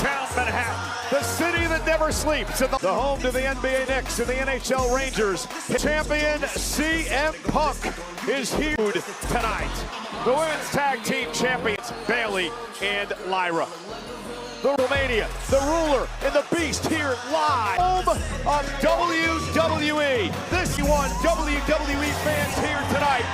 Midtown Manhattan, the city that never sleeps, and the home to the NBA Knicks and the NHL Rangers. Champion CM Punk is here tonight. The women's tag team champions, Bayley and Lyra. The WrestleMania, the ruler, and the beast here live. Home of WWE. This one WWE fans here tonight.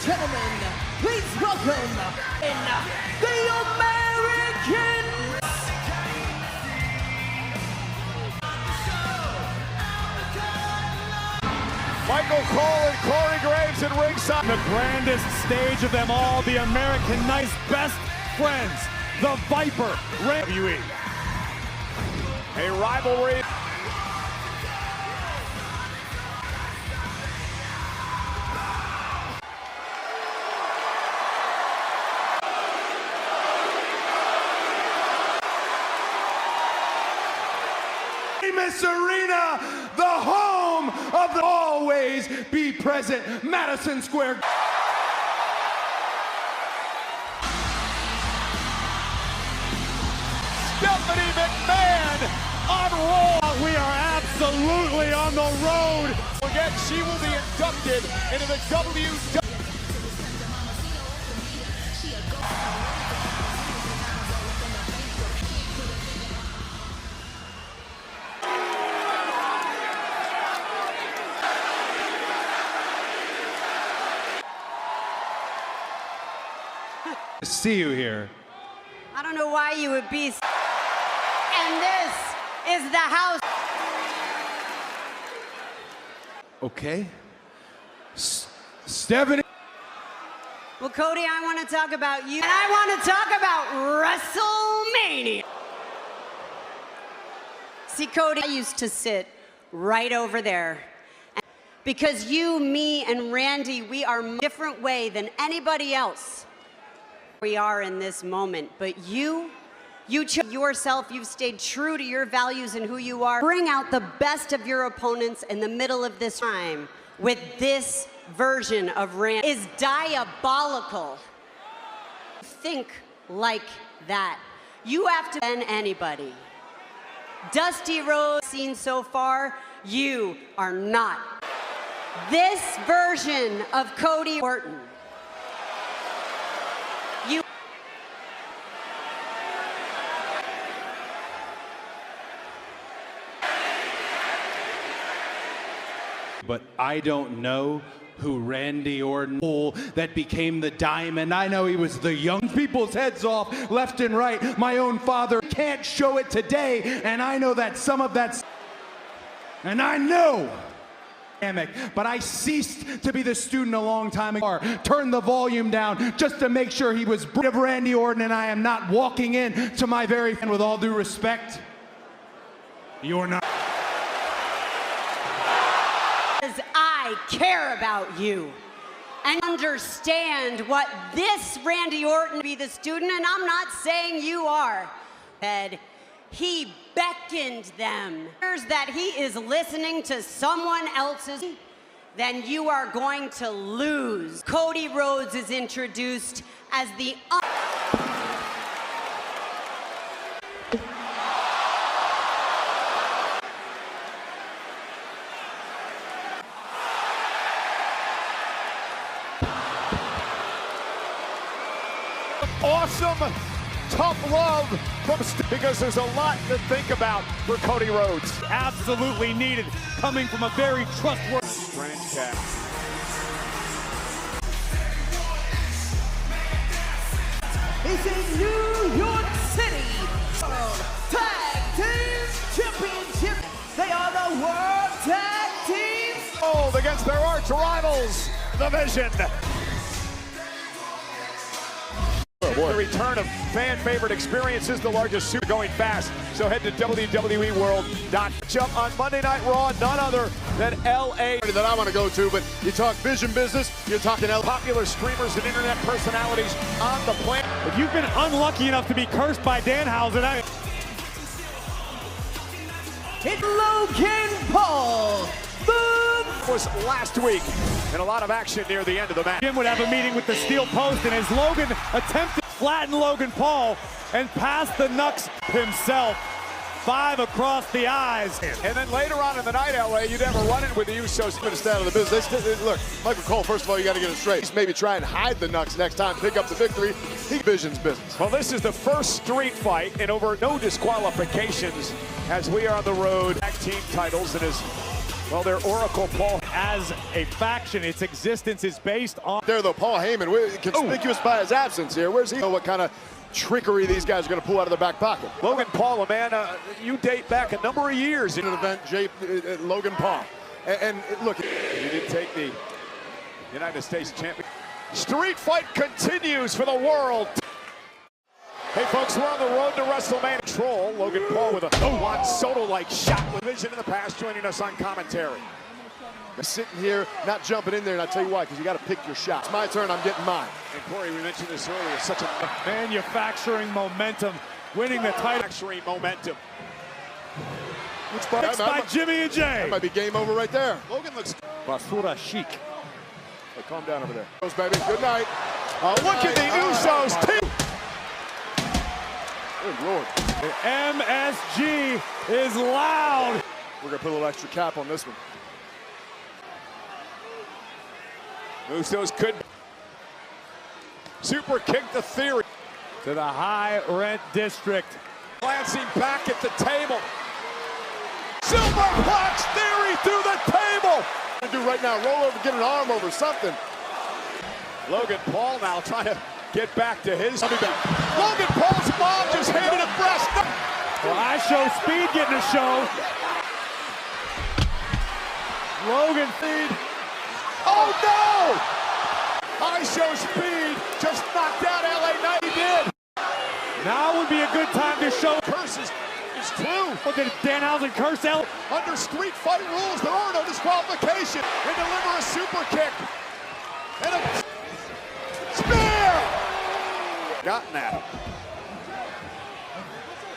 Gentlemen, please welcome in the American Michael Cole and Corey Graves at ringside. The grandest stage of them all, the American Knight's best friends, the Viper, WWE. A rivalry. Famous Arena, the home of the always be present Madison Square. Stephanie McMahon on Raw. We are absolutely on the road. Again, she will be inducted into the WWE. See you here. I don't know why you would be. And this is the house. Okay. Stephanie. Well, Cody, I want to talk about you. And I want to talk about WrestleMania. See, Cody, I used to sit right over there. Because you, me, and Randy, we are a different way than anybody else. We are in this moment, but you chose yourself. You've stayed true to your values and who you are. Bring out the best of your opponents in the middle of this time with this version of Randy is diabolical. Think like that. You have to bend anybody. Dusty Rhodes seen so far, you are not. This version of Cody Orton. But I don't know who Randy Orton that became the Diamond. I know he was the young people's heads off left and right. My own father can't show it today, and I know that some of that's, and I know, but I ceased to be the student a long time ago. Turned the volume down just to make sure he was of Randy Orton, and I am not walking in to my very friend with all due respect. You're not. I care about you and understand what this Randy Orton be the student, and I'm not saying you are. He beckoned them. That he is listening to someone else's, then you are going to lose. Cody Rhodes is introduced as the awesome, tough love from because there's a lot to think about for Cody Rhodes. Absolutely needed, coming from a very trustworthy. Strange cat. is in New York City. World Tag Team Championship. They are the World Tag Teams. Oh, against their arch rivals, the Vision. The return of fan-favorite experiences, the largest suit going fast. So head to WWEWorld.com. Jump on Monday Night Raw, none other than LA. That I want to go to, but you talk vision business, you're talking Popular streamers and internet personalities on the planet. If you've been unlucky enough to be cursed by Danhausen, It's Logan Paul. Was last week, and a lot of action near the end of the match. Jim would have a meeting with the steel post, and as Logan attempted to flatten Logan Paul and pass the Nux himself. 5 across the eyes. And then later on in the night, LA, you'd have a run-in with the Usos. to stay out of the business. Look, Michael Cole, first of all, you got to get it straight. Just maybe try and hide the Nux next time, pick up the victory. He visions business. Well, this is the first street fight and over no disqualifications as we are on the road. Tag team titles and as well, their Oracle Paul. As a faction, its existence is based on... There, though, Paul Heyman, conspicuous by his absence here. Where's he? What kind of trickery these guys are going to pull out of their back pocket? Logan Paul, a man, you date back a number of years. In an event, Logan Paul. And look, He did take the United States champion. Street fight continues for the world. Hey folks, we're on the road to WrestleMania. Troll Logan Paul with a Juan Soto-like shot with vision in the past, joining us on commentary. sitting here, not jumping in there, and I tell you why, because you got to pick your shot. It's my turn, I'm getting mine. And Corey, we mentioned this earlier, such a manufacturing momentum, winning the title. Manufacturing momentum. Which by Jimmy and Jay. That might be game over right there. Logan looks Basura chic. Hey, calm down over there. Goes, baby. Good night. look at the Usos team. Good Lord. The MSG is loud. We're going to put a little extra cap on this one. Usos could super kick the Theory To the high rent district. glancing back at the table. Superplex Theory through the table. What do right now? Roll over, get an arm over something. Logan Paul now trying to get back to his. Logan Paul's mom just handed a breast. Well, I show speed getting a show. Logan feed. Oh no! I show speed just knocked out LA Knight. He did. Now would be a good time to show. Curses is true. What did Danhausen curse out? Under street fight rules, there are no disqualification. They deliver a super kick. And a spear! Gotten at him.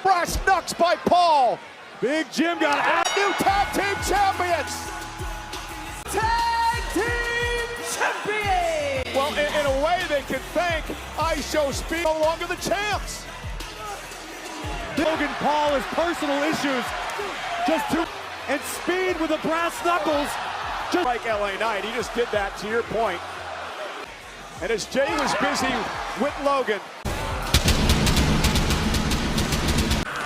Brass knucks by Paul. Big Jim got out. New tag team champions. Tag Team Champion! Well, in a way, they can thank I Show Speed, no longer the champs. Logan Paul has personal issues. And speed with the brass knuckles. Just like LA Knight, he just did that to your point. And as Jay was busy with Logan.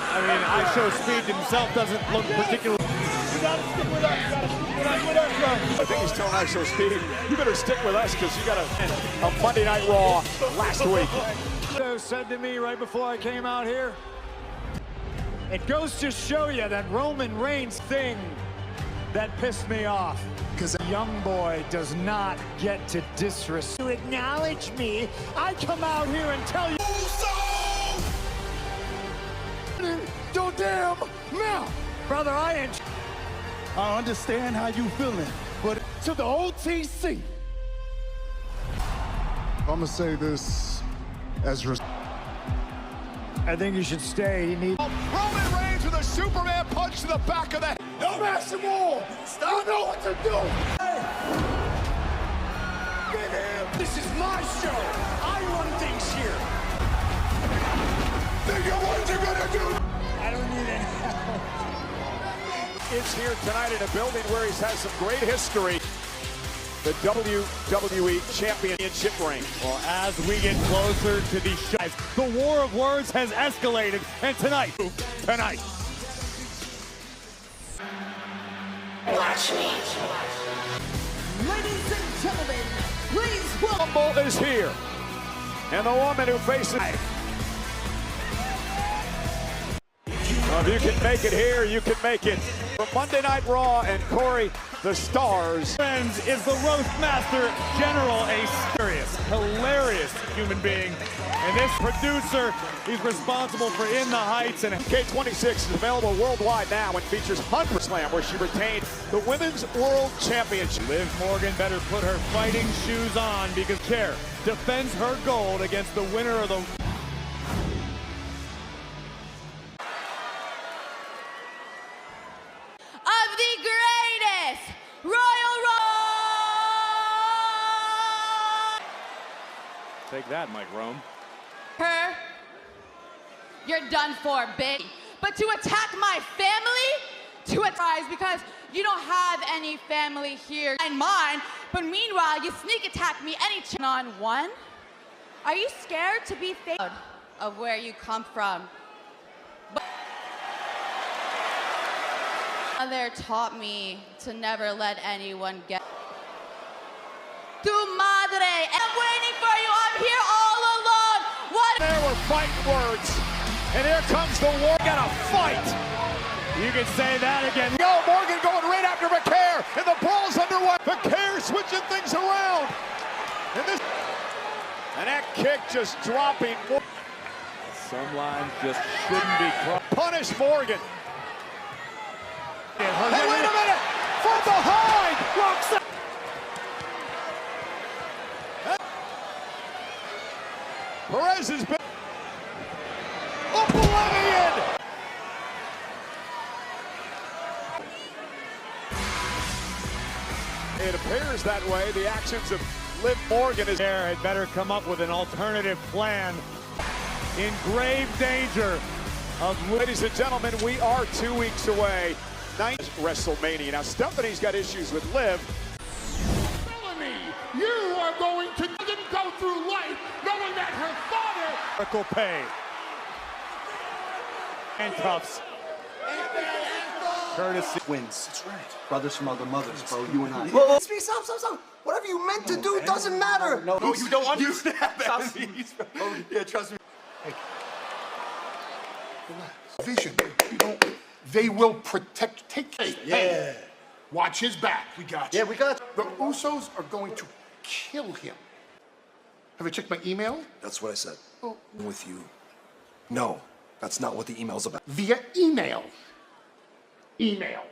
I mean, I show speed himself doesn't look particularly. You gotta stick with us. You gotta stick with us, bro. I think he's telling I Show Speed, you better stick with us because you got a Monday Night Raw last week. Said to me right before I came out here, it goes to show you that Roman Reigns thing that pissed me off. Because a young boy does not get to disrespect. To acknowledge me, I come out here and tell you. Don't damn now. Brother, I understand how you feeling, but to the OTC. I'm gonna say this as I think you should stay. You need. Roman Reigns with a Superman punch to the back of the head. No massive wall. You know what to do. Hey. This is my show. I run things here. Think of what you're gonna do. I don't need any help. Is here tonight in a building where he's had some great history. The WWE Championship ring. Well, as we get closer to these shows, the war of words has escalated. And tonight. Watch me. Ladies and gentlemen, please welcome. Rumble is here. And the woman who faces. Well, if you can make it here, you can make it. From Monday Night Raw and Corey, the stars. Friends is the roast master general, a serious, hilarious human being. And this producer, he's responsible for In the Heights. And K26 is available worldwide now and features Hunter Slam, where she retained the Women's World Championship. Liv Morgan better put her fighting shoes on because Care defends her gold against the winner of the... Of the greatest Royal Take that, Mike Rome. Her, you're done for, bitch. But to attack my family, because you don't have any family here in mine, but meanwhile, you sneak attack me on one. Are you scared to be proud of where you come from? But mother taught me to never let anyone get. Tu madre, I'm waiting for you. I'm here all alone. What? There were fighting words, and here comes the war. Got a fight. You can say that again. Go, Morgan going right after McCare, and the brawl's underway. McCare switching things around. And that kick just dropping. Some lines just shouldn't be crossed. Punish Morgan. Hey, wait a minute! From behind! Rocks. Perez has been oblivion. It appears that way. The actions of Liv Morgan is There had better come up with an alternative plan. In grave danger of... Ladies and gentlemen, we are 2 weeks away. WrestleMania. Now, Stephanie's got issues with Liv. Melanie, you are going to go through life knowing that her father... Miracle pay. Handcuffs. Courtesy. Twins. That's right. Brothers from other mothers, bro. You and I. Whoa, stop. Whatever you meant to do doesn't matter. No, you don't understand that. Yeah, trust me. Vision. You don't... They will protect... Take care. Yeah. Watch his back. We got you. Yeah, we got you. The Usos are going to kill him. Have you checked my email? That's what I said. Oh. With you. No, that's not what the email's about. Via email. Email.